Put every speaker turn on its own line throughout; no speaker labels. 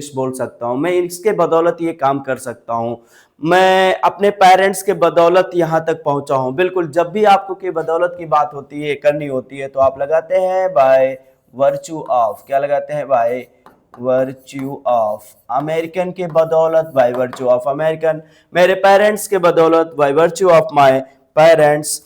English बोल सकता हूँ, मैं इसके बदौलत ये काम कर सकता हूँ, मैं अपने पेरेंट्स के बदौलत यहाँ तक पहुंचा हूँ। बिल्कुल, जब भी आपको के बदौलत की बात होती है, करनी होती है, तो आप लगाते हैं बाय वर्च्यू ऑफ। क्या लगाते हैं? Bye virtue of. अमेरिकन के बदौलत, बाय वर्च्यू ऑफ अमेरिकन। मेरे पेरेंट्स के बदौलत, bye virtue of my parents.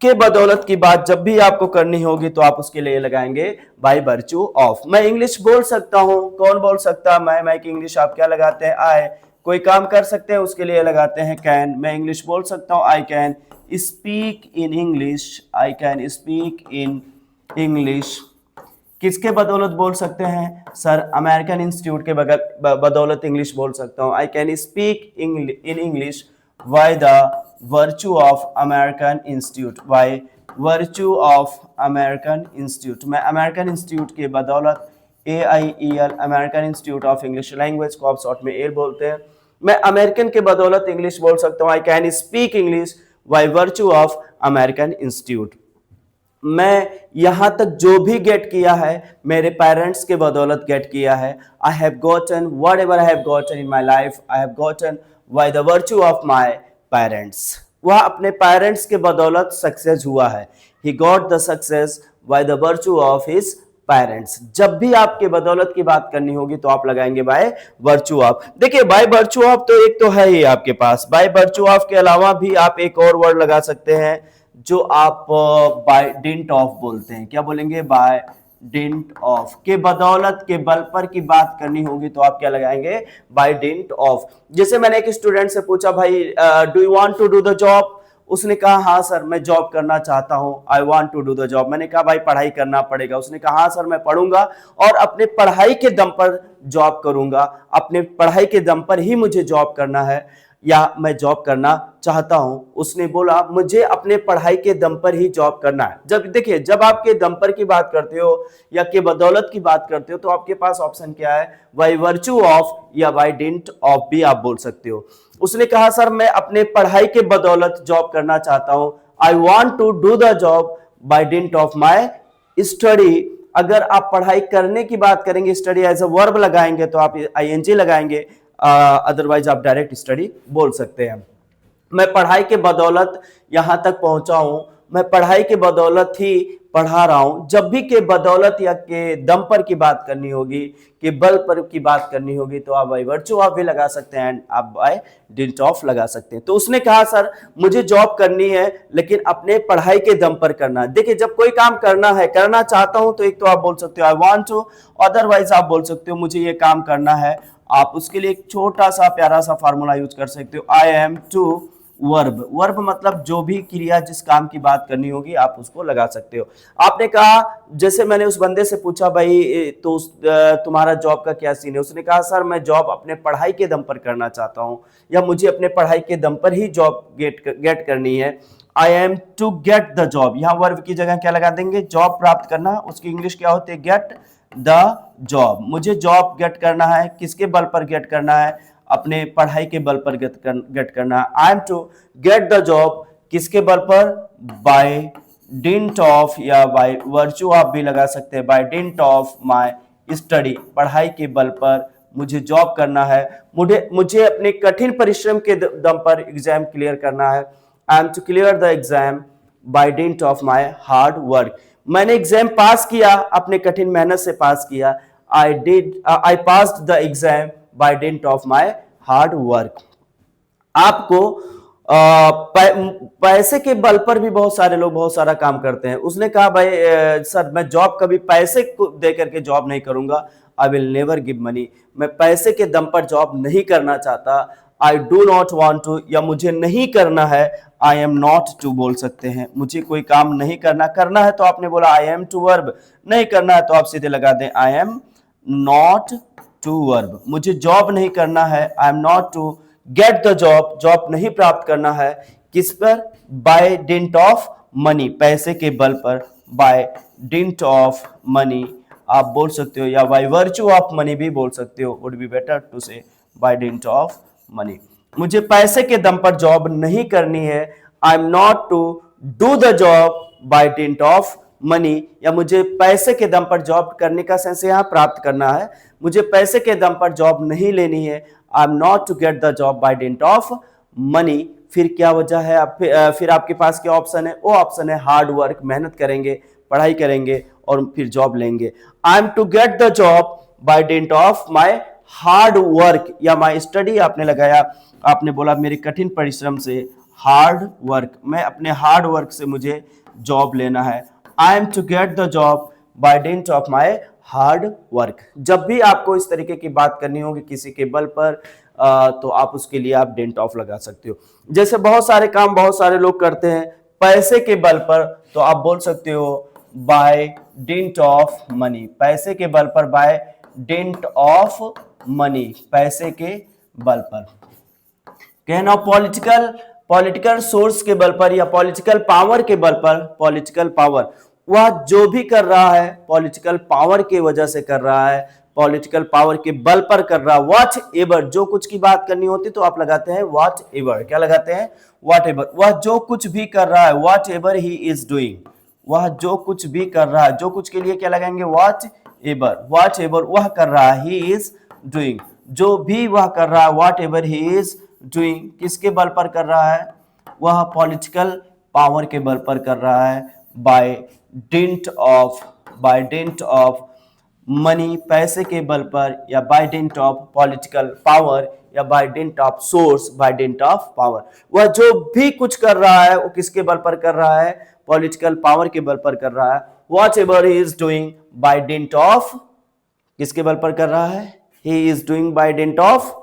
के बदौलत की बात जब भी आपको करनी होगी तो आप उसके लिए लगाएंगे बाय वर्च्यू ऑफ। मैं इंग्लिश बोल सकता हूं, कौन बोल सकता है? मैं की इंग्लिश आप क्या लगाते हैं? आई। कोई काम कर सकते हैं, उसके लिए लगाते हैं कैन। मैं इंग्लिश बोल सकता हूं, I can speak in English. I can speak in English. किसके बदौलत बोल सकते हैं? सर, अमेरिकन इंस्टीट्यूट के बदौलत इंग्लिश बोल सकता हूं। I can speak in English by the virtue of American institute. Bye virtue of American institute. मैं अमेरिकन इंस्टीट्यूट के बदौलत, AIEL, American institute of English language को आप शॉर्ट में एल बोलते हैं, मैं अमेरिकन के बदौलत इंग्लिश बोल सकता हूं। I can speak English by virtue of American institute. मैं यहां तक जो भी गेट किया है, मेरे पेरेंट्स के बदौलत गेट किया है। I have gotten what ever I have gotten in my life, I have gotten by the virtue of my parents. वह अपने पेरेंट्स के बदौलत सक्सेस हुआ है। He got the success by the virtue of his parents. जब भी आपके बदौलत की बात करनी होगी तो आप लगाएंगे बाय वर्च्यू ऑफ। देखिए, बाय वर्च्यू ऑफ तो एक तो है ही आपके पास। बाय वर्च्यू ऑफ के अलावा भी आप एक और वर्ड लगा सकते हैं जो आप बाय डिंट ऑफ बोलते हैं। क्या बोलेंगे? By dint of. के बदौलत, के बल पर की बात करनी होगी तो आप क्या लगाएंगे? By dint of. जैसे मैंने एक स्टूडेंट से पूछा, भाई do you want to do the job? उसने कहा हाँ सर, मैं जॉब करना चाहता हूं। I want to do the job. मैंने कहा भाई पढ़ाई करना पड़ेगा। उसने कहा हाँ सर, मैं पढ़ूंगा और अपने पढ़ाई के दम पर जॉब करूंगा। अपने पढ़ाई के दम पर ही मुझे जॉब करना है, या मैं जॉब करना चाहता हूं। उसने बोला मुझे अपने पढ़ाई के दम पर ही जॉब करना है। जब देखिए, जब आपके दम पर की बात करते हो या के बदौलत की बात करते हो तो आपके पास ऑप्शन क्या है? बाय वर्च्यू ऑफ या बाय डिंट ऑफ भी आप बोल सकते हो। उसने कहा सर, मैं अपने पढ़ाई के बदौलत जॉब करना चाहता हूं। I want to do the job by dint of my study. अगर आप पढ़ाई करने की बात करेंगे, स्टडी एज अ वर्ब लगाएंगे तो आप ING लगाएंगे, अदरवाइज आप डायरेक्ट स्टडी बोल सकते हैं। मैं पढ़ाई के बदौलत यहां तक पहुंचा हूं, मैं पढ़ाई के बदौलत ही पढ़ा रहा हूं। जब भी के बदौलत या के दम पर की बात करनी होगी, के बल पर की बात करनी होगी तो आप बाय वर्च्यू ऑफ भी लगा सकते हैं, आप बाय डिंट ऑफ लगा सकते हैं। तो उसने कहा सर, मुझे जॉब करनी है लेकिन अपने पढ़ाई के दम पर करना है। देखिए, जब कोई काम करना है, करना चाहता हूं, तो एक तो आप बोल सकते हो आई वांट टू, अदरवाइज आप बोल सकते हो मुझे ये काम करना है। आप उसके लिए एक छोटा सा प्यारा सा फार्मूला यूज कर सकते हो, I am to verb. Verb मतलब जो भी क्रिया, जिस काम की बात करनी होगी आप उसको लगा सकते हो। आपने कहा, जैसे मैंने उस बंदे से पूछा भाई तो तुम्हारा जॉब का क्या सीन है? उसने कहा सर, मैं जॉब अपने पढ़ाई के दम पर करना चाहता हूं, या मुझे अपने पढ़ाई के दम पर ही जॉब गेट करनी है। I am to get the job, यहां वर्ब की जगह क्या लगा देंगे? जॉब प्राप्त करना। उसकी इंग्लिश क्या होती है? Gate the job. मुझे जॉब गेट करना है। किसके बल पर गेट करना है? अपने पढ़ाई के बल पर गेट करना है। I am to get the job किसके बल पर? बाय डिंट ऑफ या बाय वर्च्यू ऑफ भी लगा सकते हैं। By dint of my study, पढ़ाई के बल पर मुझे जॉब करना है। मुझे अपने कठिन परिश्रम के दम पर एग्जाम क्लियर करना है। I am to clear the exam by dint of my hard work. मैंने एग्जाम पास किया, अपने कठिन मेहनत से पास किया। I passed the exam by dint of my hard work. आपको पैसे के बल पर भी बहुत सारे लोग बहुत सारा काम करते हैं। उसने कहा भाई सर, मैं जॉब कभी पैसे को दे करके जॉब नहीं करूंगा। I will never give money, मैं पैसे के दम पर जॉब नहीं करना चाहता। I do not want to, या मुझे नहीं करना है। आई एम नॉट टू बोल सकते हैं, मुझे कोई काम नहीं करना। करना है तो आपने बोला आई एम टू वर्ब, नहीं करना है तो आप सीधे लगा दें I am not to verb. मुझे जॉब नहीं करना है, I am not to get the job, job नहीं प्राप्त करना है। किस पर? बाय डिंट ऑफ मनी, पैसे के बल पर। बाय डिंट ऑफ मनी आप बोल सकते हो, या बाय वर्च्यू ऑफ मनी भी बोल सकते हो। Would be better to say by dint of money. मुझे पैसे के दम पर जॉब नहीं करनी है। I am not to do the job by dint of money, या मुझे पैसे के दम पर जॉब करने का सेंस यहाँ प्राप्त करना है, मुझे पैसे के दम पर जॉब नहीं लेनी है। I am not to get the job by dint of money. फिर क्या वजह है? फिर आपके पास क्या ऑप्शन है? वो ऑप्शन है हार्ड वर्क, मेहनत करेंगे, पढ़ाई करेंगे और फिर जॉब लेंगे। I am to get the job by dint of my hard work या माई स्टडी। आपने लगाया, आपने बोला मेरे कठिन परिश्रम से, हार्ड वर्क, मैं अपने हार्ड वर्क से मुझे जॉब लेना है। I am to get the job by dint of my hard work. जब भी आपको इस तरीके की बात करनी होगी किसी के बल पर, तो आप उसके लिए आप डेंट ऑफ लगा सकते हो। जैसे बहुत सारे काम बहुत सारे लोग करते हैं पैसे के बल पर, तो आप बोल सकते हो बाय डेंट ऑफ मनी, पैसे के बल पर, बाय डेंट ऑफ मनी, पैसे के बल पर। कहना पॉलिटिकल सोर्स के बल पर या पॉलिटिकल पावर के बल पर, पॉलिटिकल पावर, वह जो भी कर रहा है पॉलिटिकल पावर की वजह से कर रहा है, पॉलिटिकल पावर के बल पर कर रहा है। व्हाट एवर, जो कुछ की बात करनी होती तो आप लगाते हैं व्हाट एवर। क्या लगाते हैं? What ever. वह जो कुछ भी कर रहा है, whatever he is doing, वह जो कुछ भी कर रहा है, जो कुछ के लिए क्या लगाएंगे? What ever. व्हाट एवर वह कर रहा है, ही इज डूइंग, जो भी वह कर रहा है, whatever he is doing, किसके बल पर कर रहा है? वह पॉलिटिकल पावर के बल पर कर रहा है। बाय डेंट ऑफ मनी, पैसे के बल पर, या by dint of political power, या by dint of source, by dint of power. वह जो भी कुछ कर रहा है वो किसके बल पर कर रहा है? पॉलिटिकल पावर के बल पर कर रहा है। Whatever he is doing by dint of, किसके बल पर कर रहा है? He is doing by dint of,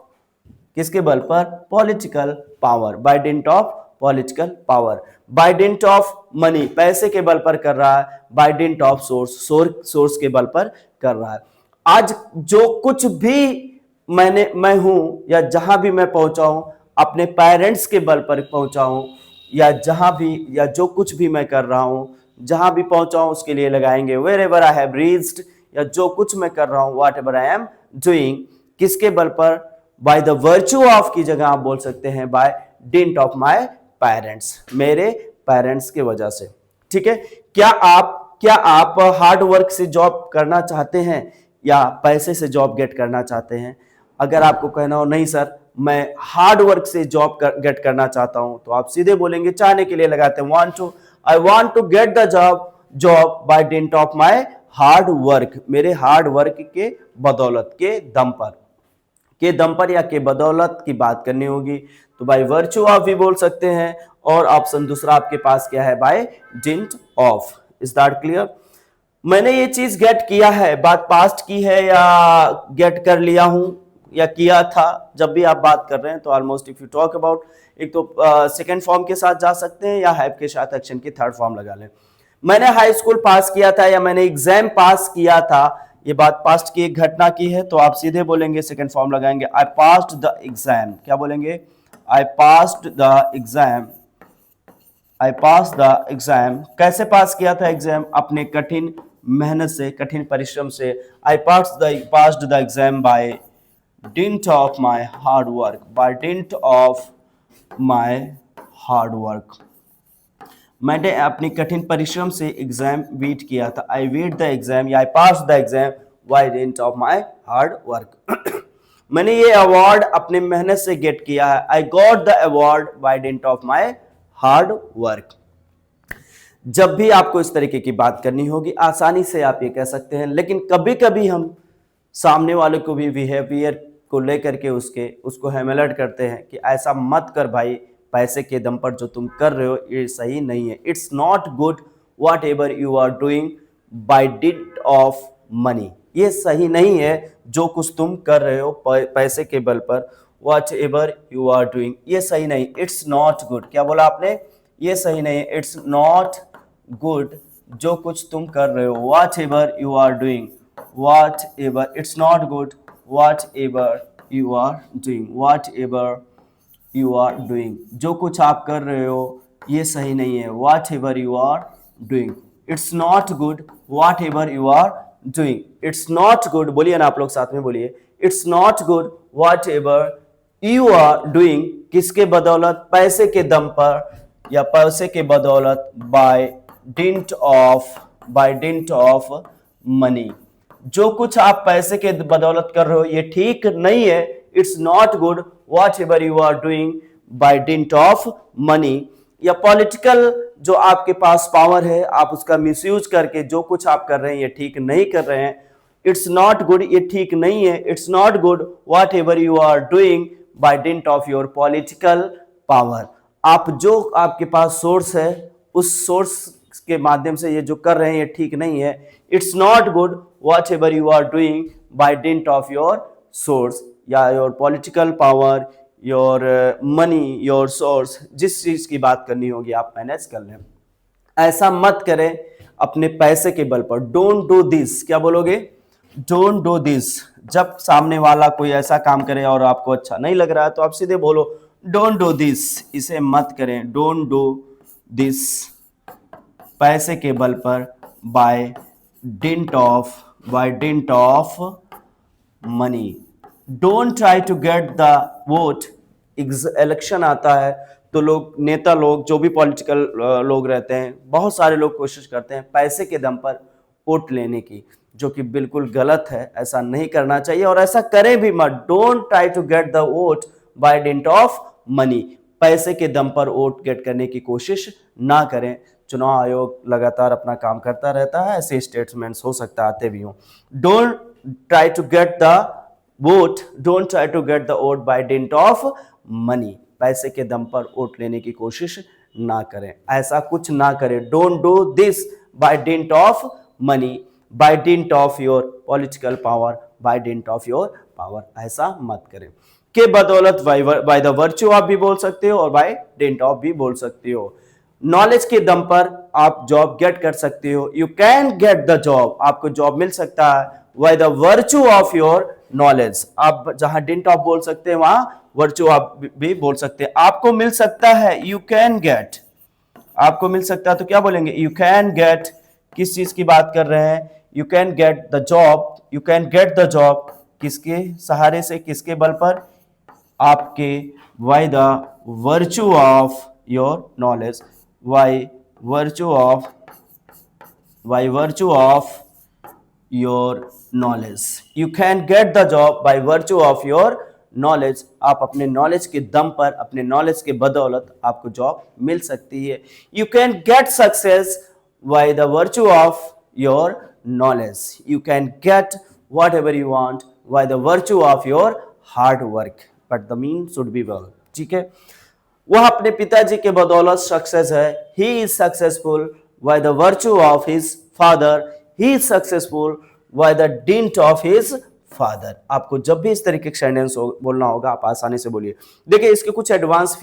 किसके बल पर? Political power, by dint of political power. By dint of money, पैसे के बल पर कर रहा है। बाय डेंट ऑफ सोर्स के बल पर कर रहा है। आज जो कुछ भी मैं हूं या जहां भी मैं पहुंचा हूं, अपने पेरेंट्स के बल पर पहुंचा हूं, या जहां भी, या जो कुछ भी मैं कर रहा हूं, जहां भी पहुंचा हूं उसके लिए लगाएंगे wherever I have reached, या जो कुछ मैं कर रहा हूं, whatever I am doing, किसके बल पर? बाय द वर्च्यू ऑफ की जगह आप बोल सकते हैं by dint of my parents, मेरे पेरेंट्स की वजह से। ठीक है। क्या आप हार्ड वर्क से जॉब करना चाहते हैं या पैसे से जॉब गेट करना चाहते हैं? अगर आपको कहना हो नहीं सर मैं हार्ड वर्क से जॉब गेट करना चाहता हूं, तो आप सीधे बोलेंगे, चाहने के लिए लगाते हैं I want to get the job by dint of my hard work, मेरे हार्ड वर्क के बदौलत, के दम पर या के बदौलत की बात करनी होगी तो बाय वर्च्यू ऑफ भी बोल सकते हैं। और ऑप्शन दूसरा आपके पास क्या है? By dint of. Is that clear? मैंने ये चीज गेट किया है, बात पास्ट की है या गेट कर लिया हूं या किया था, जब भी आप बात कर रहे हैं तो almost if you talk about, एक तो सेकेंड फॉर्म के साथ जा सकते हैं या हैव के साथ एक्शन की थर्ड फॉर्म लगा लें। मैंने हाई स्कूल पास किया था या मैंने एग्जाम पास किया था, ये बात पास्ट की एक घटना की है तो आप सीधे बोलेंगे, सेकेंड फॉर्म लगाएंगे, आई पास्ड द एग्जाम। क्या बोलेंगे? आई passed the exam. I pass the exam. कैसे पास किया था एग्जाम? अपने कठिन मेहनत से, कठिन परिश्रम से। I passed the exam by dint of my hard work, by dint of my hard work. मैंने अपनी कठिन परिश्रम से एग्जाम बीट किया था। आई बीट द एग्जाम या I pass the exam by dint of my hard work. मैंने ये अवार्ड अपने मेहनत से गेट किया है। I got the award by dint of my hard work. जब भी आपको इस तरीके की बात करनी होगी आसानी से आप ये कह सकते हैं, लेकिन कभी कभी हम सामने वाले को भी बिहेवियर को लेकर के उसको हेमलट करते हैं कि ऐसा मत कर भाई, पैसे के दम पर जो तुम कर रहे हो ये सही नहीं है। It's not good whatever you are doing by dint of money, ये सही नहीं है जो कुछ तुम कर रहे हो पैसे के बल पर। Whatever you are doing, ये सही नहीं, इट्स नॉट गुड। क्या बोला आपने? ये सही नहीं है, इट्स नॉट गुड जो कुछ तुम कर रहे हो। Whatever you are doing, whatever, it's not good whatever you are doing, whatever you are doing, जो कुछ आप कर रहे हो ये सही नहीं है। Whatever you are doing, it's not good whatever you are doing, it's not good, बोलिए ना आप लोग साथ में बोलिए, it's not good whatever you are doing, किसके बदौलत? पैसे के दम पर या पैसे के बदौलत, by dint of by dint of money. जो कुछ आप पैसे के बदौलत कर रहे हो ये ठीक नहीं है, it's not good whatever you are doing by dint of money. या पॉलिटिकल जो आपके पास पावर है आप उसका मिसयूज करके जो कुछ आप कर रहे हैं ये ठीक नहीं कर रहे हैं, इट्स नॉट गुड, ये ठीक नहीं है, it's not good whatever you are doing by dint of your political power. आप जो आपके पास सोर्स है उस सोर्स के माध्यम से ये जो कर रहे हैं ये ठीक नहीं है, it's not good whatever you are doing by dint of your source या your political power, your money, your source, जिस चीज की बात करनी होगी आप मैनेज कर लें। ऐसा मत करें अपने पैसे के बल पर। डोंट डू दिस, क्या बोलोगे? Don't do this. जब सामने वाला कोई ऐसा काम करे और आपको अच्छा नहीं लग रहा है तो आप सीधे बोलो डोंट डू दिस, इसे मत करें। डोंट डू दिस पैसे के बल पर by dint of money. Don't try to get the vote. Election आता है तो लोग, नेता लोग, जो भी पॉलिटिकल लोग रहते हैं, बहुत सारे लोग कोशिश करते हैं पैसे के दम पर वोट लेने की, जो कि बिल्कुल गलत है। ऐसा नहीं करना चाहिए और ऐसा करें भी मत। Don't try to get the vote by dint of money. पैसे के दम पर वोट गेट करने की कोशिश ना करें। चुनाव आयोग लगातार अपना काम करता रहता है, ऐसे स्टेटमेंट्स हो सकता है आते भी हों। Don't try to get the vote, don't try to get the vote by dint of money. पैसे के दम पर वोट लेने की कोशिश ना करें, ऐसा कुछ ना करें। Don't do this by dint of money, by dint of your political power, by dint of your power, ऐसा मत करें। के बदौलत बाय द वर्च्यू आप भी बोल सकते हो और बाय डिंट ऑफ भी बोल सकते हो। नॉलेज के दम पर आप जॉब गेट कर सकते हो। You can get the job, आपको जॉब मिल सकता है by the virtue of your knowledge. आप जहां डिंट ऑफ बोल सकते हैं वहां वर्च्यू आप भी बोल सकते हैं। आपको मिल सकता है, यू कैन गेट, आपको मिल सकता है तो क्या बोलेंगे? You can get. किस चीज की बात कर रहे हैं? You can get the job, you can get the job किसके सहारे से, किसके बल पर? आपके by the virtue of your knowledge, bye virtue of your knowledge. You can get the job bye virtue of your knowledge. आप अपने knowledge के दम पर, अपने नॉलेज के बदौलत आपको जॉब मिल सकती है। You can get success by the virtue of your knowledge. You can get what ever you want by the virtue of your hard work, but the mean should be well. ठीक है, वह अपने पिताजी के बदौलत success है। He is successful by the virtue of his father, he is successful by the didn't of his father. आपको जब भी इस तरीके के सेंटेंस बोलना होगा आप आसानी से बोलिए। देखिए इसके कुछ एडवांस